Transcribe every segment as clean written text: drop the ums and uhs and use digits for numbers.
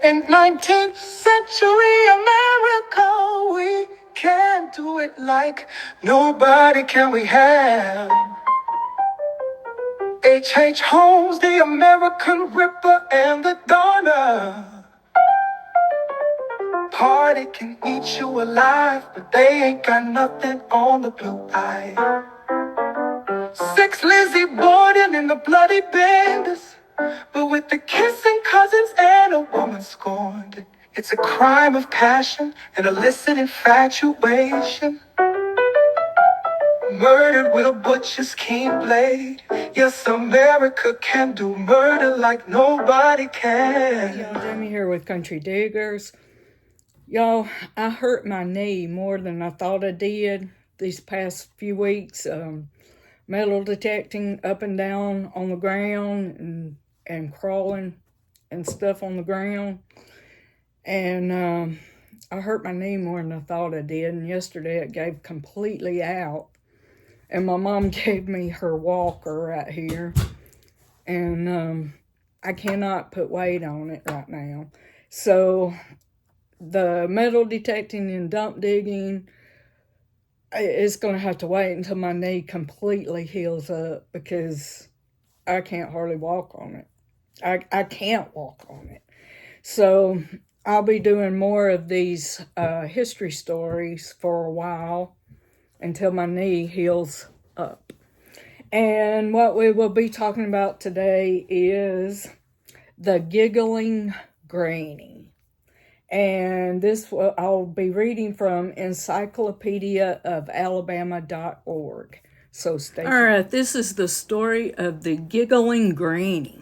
In 19th century America, we can't do it like nobody can we have. H. Holmes, the American Ripper and the Donner. Party can eat you alive, but they ain't got nothing on the blue eye. Six Lizzie Borden in the bloody benders, but with the kissing cousins and a woman scorned. It's a crime of passion and illicit infatuation. Murdered with a butcher's keen blade. Yes, America can do murder like nobody can. Hey y'all, Jamie here with Country Diggers. Y'all, I hurt my knee more than I thought I did these past few weeks. Metal detecting up and down on the ground and crawling and stuff on the ground. And I hurt my knee more than I thought I did. And yesterday it gave completely out. And my mom gave me her walker right here. And I cannot put weight on it right now. So the metal detecting and dump digging is going to have to wait until my knee completely heals up because I can't hardly walk on it. I can't walk on it. So I'll be doing more of these history stories for a while until my knee heals up. And what we will be talking about today is the Giggling Granny. And this I'll be reading from Encyclopedia of Alabama.org. So stay tuned. All right, this is the story of the Giggling Granny.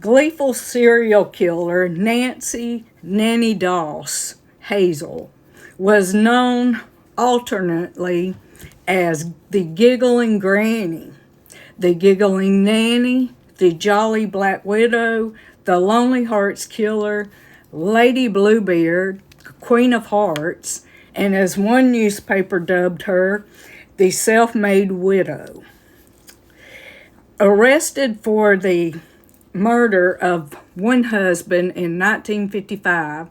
Gleeful serial killer Nannie Doss Hazle was known alternately as the Giggling Granny, the Giggling Nanny, the Jolly Black Widow, the Lonely Hearts Killer, Lady Bluebeard, Queen of Hearts, and as one newspaper dubbed her, the Self-Made Widow. Arrested for the murder of one husband in 1955,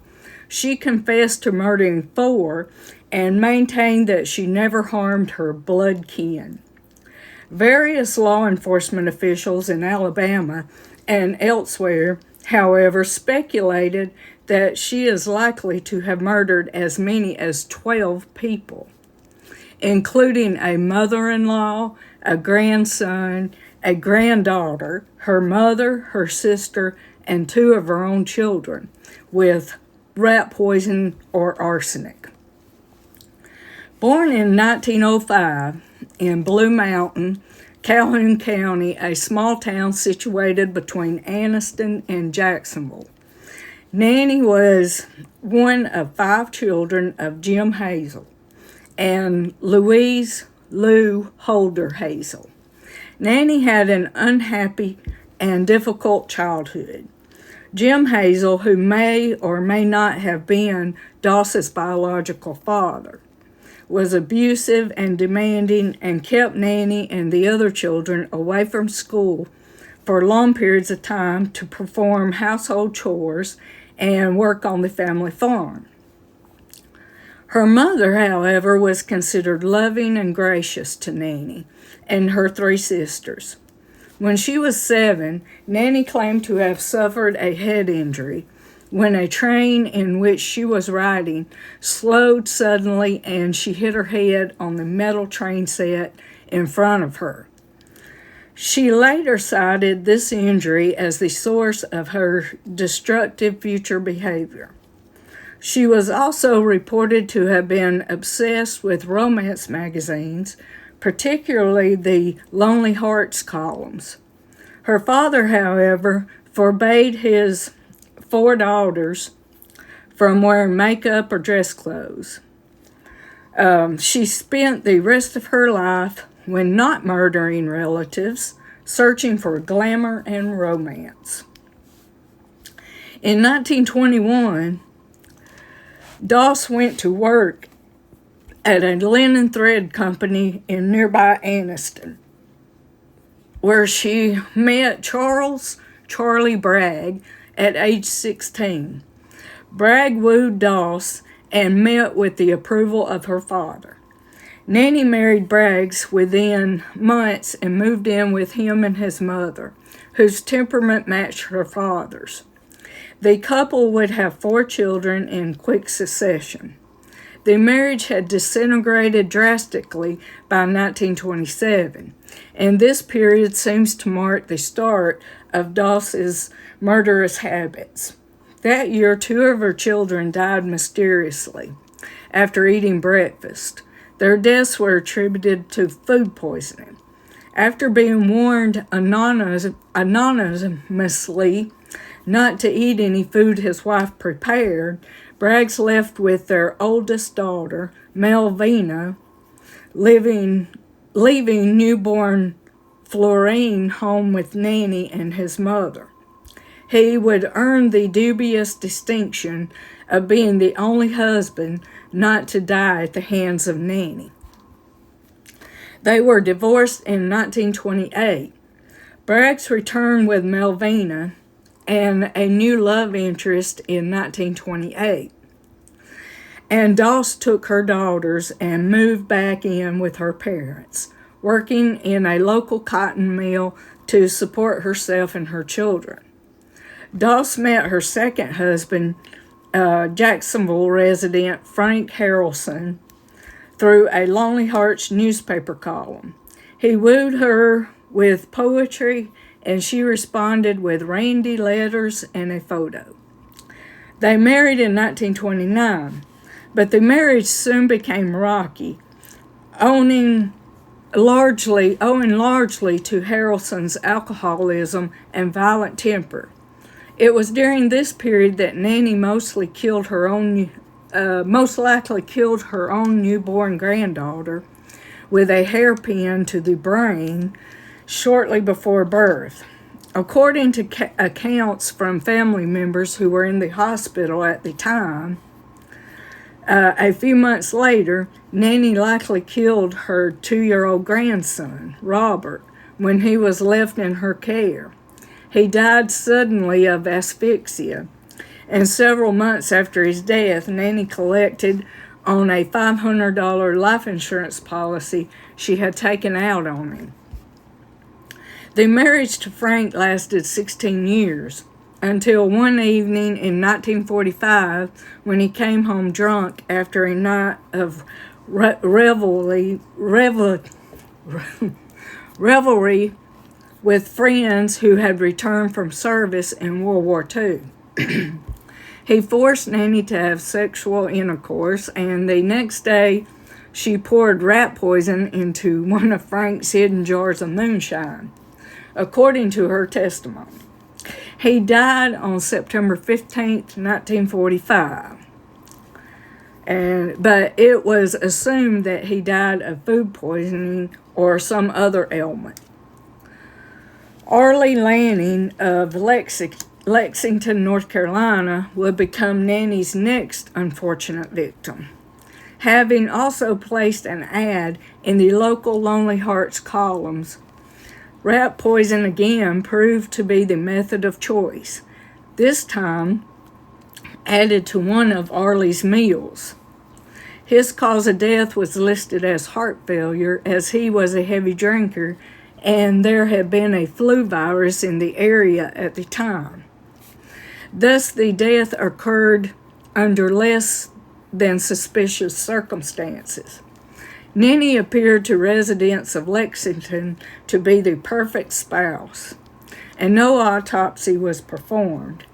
she confessed to murdering 4 and maintained that she never harmed her blood kin. Various law enforcement officials in Alabama and elsewhere, however, speculated that she is likely to have murdered as many as 12 people, including a mother-in-law, a grandson, a granddaughter, her mother, her sister, and 2 of her own children, with rat poison or arsenic. Born in 1905 in Blue Mountain, Calhoun County, a small town situated between Anniston and Jacksonville, Nannie was one of 5 children of Jim Hazle and Louise Lou Holder Hazle. Nannie had an unhappy and difficult childhood. Jim Hazle, who may or may not have been Doss's biological father, was abusive and demanding and kept Nannie and the other children away from school for long periods of time to perform household chores and work on the family farm. Her mother, however, was considered loving and gracious to Nannie and her 3 sisters. When she was 7, Nannie claimed to have suffered a head injury when a train in which she was riding slowed suddenly and she hit her head on the metal train set in front of her. She later cited this injury as the source of her destructive future behavior. She was also reported to have been obsessed with romance magazines, particularly the Lonely Hearts columns. Her father, however, forbade his 4 daughters from wearing makeup or dress clothes. She spent the rest of her life, when not murdering relatives, searching for glamour and romance. In 1921, Doss went to work at a linen thread company in nearby Anniston, where she met Charlie Bragg, at age 16. Bragg wooed Doss and met with the approval of her father. Nannie married Braggs within months and moved in with him and his mother, whose temperament matched her father's. The couple would have 4 children in quick succession. The marriage had disintegrated drastically by 1927, and this period seems to mark the start of Doss's murderous habits. That year, 2 of her children died mysteriously after eating breakfast. Their deaths were attributed to food poisoning. After being warned anonymously not to eat any food his wife prepared, Braggs left with their oldest daughter, Melvina, leaving newborn Florine home with Nannie and his mother. He would earn the dubious distinction of being the only husband not to die at the hands of Nannie. They were divorced in 1928. Braggs returned with Melvina and a new love interest in 1928. And Doss took her daughters and moved back in with her parents, working in a local cotton mill to support herself and her children. Doss met her second husband, Jacksonville resident Frank Harrelson, through a Lonely Hearts newspaper column. He wooed her with poetry, and she responded with randy letters and a photo. They married in 1929, but the marriage soon became rocky, owing largely to Harrelson's alcoholism and violent temper. It was during this period that Nannie most likely killed her own newborn granddaughter with a hairpin to the brain shortly before birth. According to accounts from family members who were in the hospital at the time, a few months later, Nannie likely killed her 2-year-old grandson, Robert, when he was left in her care. He died suddenly of asphyxia, and several months after his death, Nannie collected on a $500 life insurance policy she had taken out on him. The marriage to Frank lasted 16 years, until one evening in 1945 when he came home drunk after a night of revelry with friends who had returned from service in World War II. He forced Nannie to have sexual intercourse, and the next day she poured rat poison into one of Frank's hidden jars of moonshine, according to her testimony. He died on September 15th, 1945. But it was assumed that he died of food poisoning or some other ailment. Arlie Lanning of Lexington, North Carolina, would become Nannie's next unfortunate victim, having also placed an ad in the local Lonely Hearts columns. Rat poison again proved to be the method of choice, this time added to one of Arlie's meals. His cause of death was listed as heart failure, as he was a heavy drinker and there had been a flu virus in the area at the time. Thus, the death occurred under less than suspicious circumstances. Nannie appeared to residents of Lexington to be the perfect spouse, and no autopsy was performed.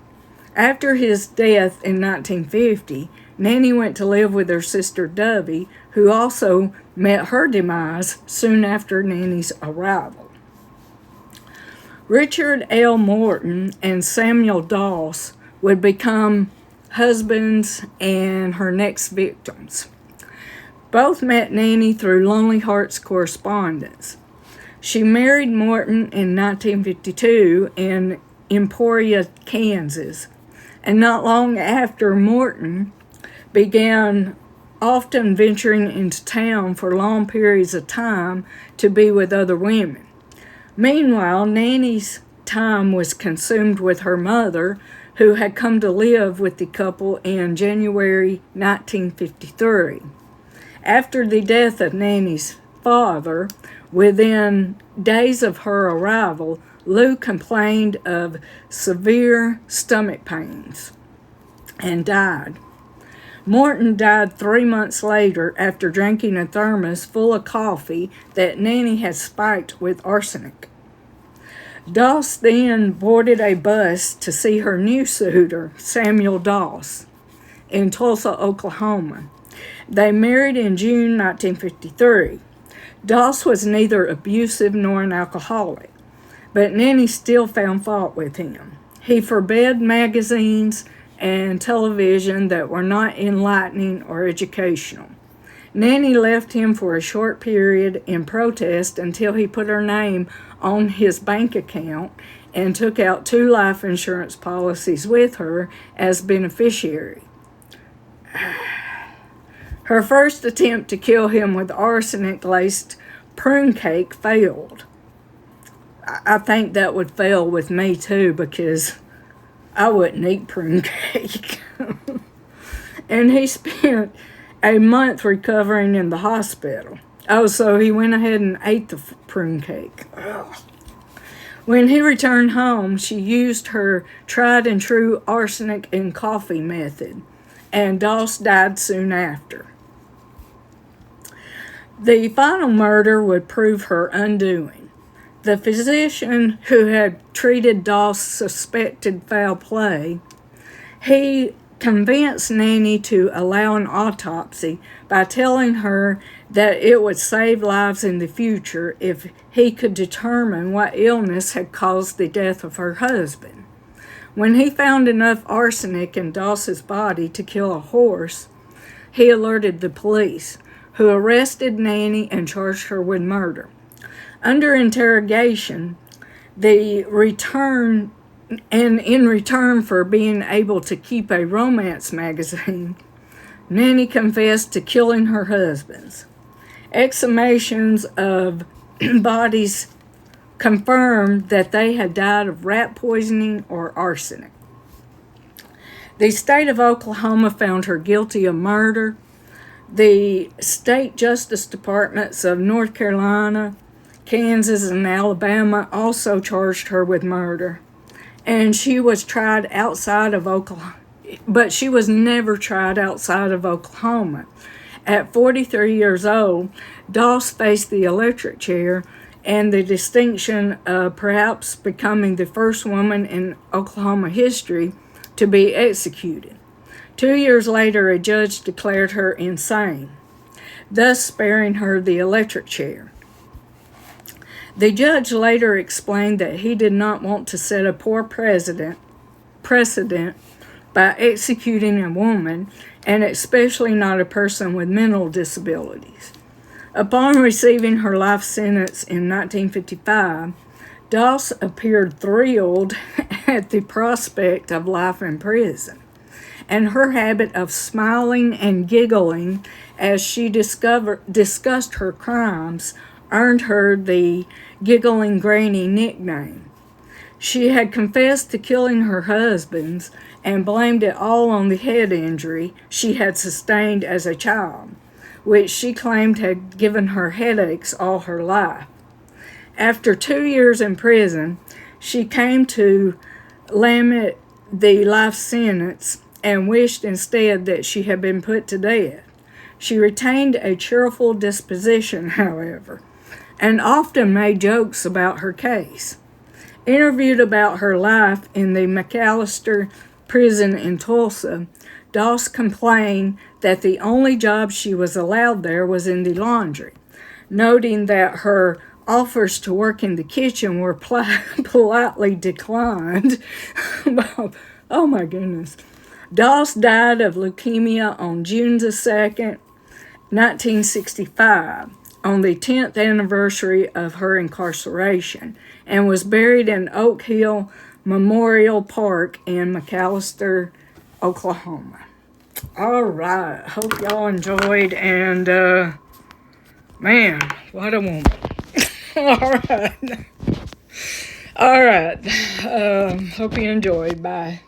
After his death in 1950, Nannie went to live with her sister Dovey, who also met her demise soon after Nannie's arrival. Richard L. Morton and Samuel Doss would become husbands and her next victims. Both met Nannie through Lonely Hearts correspondence. She married Morton in 1952 in Emporia, Kansas, and not long after, Morton began often venturing into town for long periods of time to be with other women. Meanwhile, Nannie's time was consumed with her mother, who had come to live with the couple in January 1953. After the death of Nannie's father, within days of her arrival, Lou complained of severe stomach pains and died. Morton died 3 months later after drinking a thermos full of coffee that Nannie had spiked with arsenic. Doss then boarded a bus to see her new suitor, Samuel Doss, in Tulsa, Oklahoma. They married in June 1953. Doss was neither abusive nor an alcoholic, but Nannie still found fault with him. He forbade magazines and television that were not enlightening or educational. Nannie left him for a short period in protest until he put her name on his bank account and took out 2 life insurance policies with her as beneficiary. Her first attempt to kill him with arsenic-laced prune cake failed. I think that would fail with me too, because I wouldn't eat prune cake. And he spent a month recovering in the hospital. Oh, so he went ahead and ate the prune cake. Ugh. When he returned home, she used her tried and true arsenic in coffee method, and Doss died soon after. The final murder would prove her undoing. The physician who had treated Doss suspected foul play, he convinced Nannie to allow an autopsy by telling her that it would save lives in the future if he could determine what illness had caused the death of her husband. When he found enough arsenic in Doss's body to kill a horse, he alerted the police, who arrested Nannie and charged her with murder. Under interrogation, in return for being able to keep a romance magazine, Nannie confessed to killing her husbands. Exhumations of bodies confirmed that they had died of rat poisoning or arsenic. The state of Oklahoma found her guilty of murder. The state justice departments of North Carolina, Kansas, and Alabama also charged her with murder. And she was tried outside of Oklahoma, but she was never tried outside of Oklahoma. At 43 years old, Doss faced the electric chair and the distinction of perhaps becoming the first woman in Oklahoma history to be executed. 2 years later, a judge declared her insane, thus sparing her the electric chair. The judge later explained that he did not want to set a poor precedent by executing a woman, and especially not a person with mental disabilities. Upon receiving her life sentence in 1955, Doss appeared thrilled at the prospect of life in prison, and her habit of smiling and giggling as she discussed her crimes earned her the Giggling Granny nickname. She had confessed to killing her husbands and blamed it all on the head injury she had sustained as a child, which she claimed had given her headaches all her life. After 2 years in prison, she came to lament the life sentence and wished instead that she had been put to death. She retained a cheerful disposition, however, and often made jokes about her case. Interviewed about her life in the McAllister prison in Tulsa, Doss complained that the only job she was allowed there was in the laundry, noting that her offers to work in the kitchen were politely declined. Oh my goodness. Doss died of leukemia on June the 2nd, 1965, on the 10th anniversary of her incarceration, and was buried in Oak Hill Memorial Park in McAllister, Oklahoma. All right. Hope y'all enjoyed, and man, what a woman. All right. Hope you enjoyed. Bye.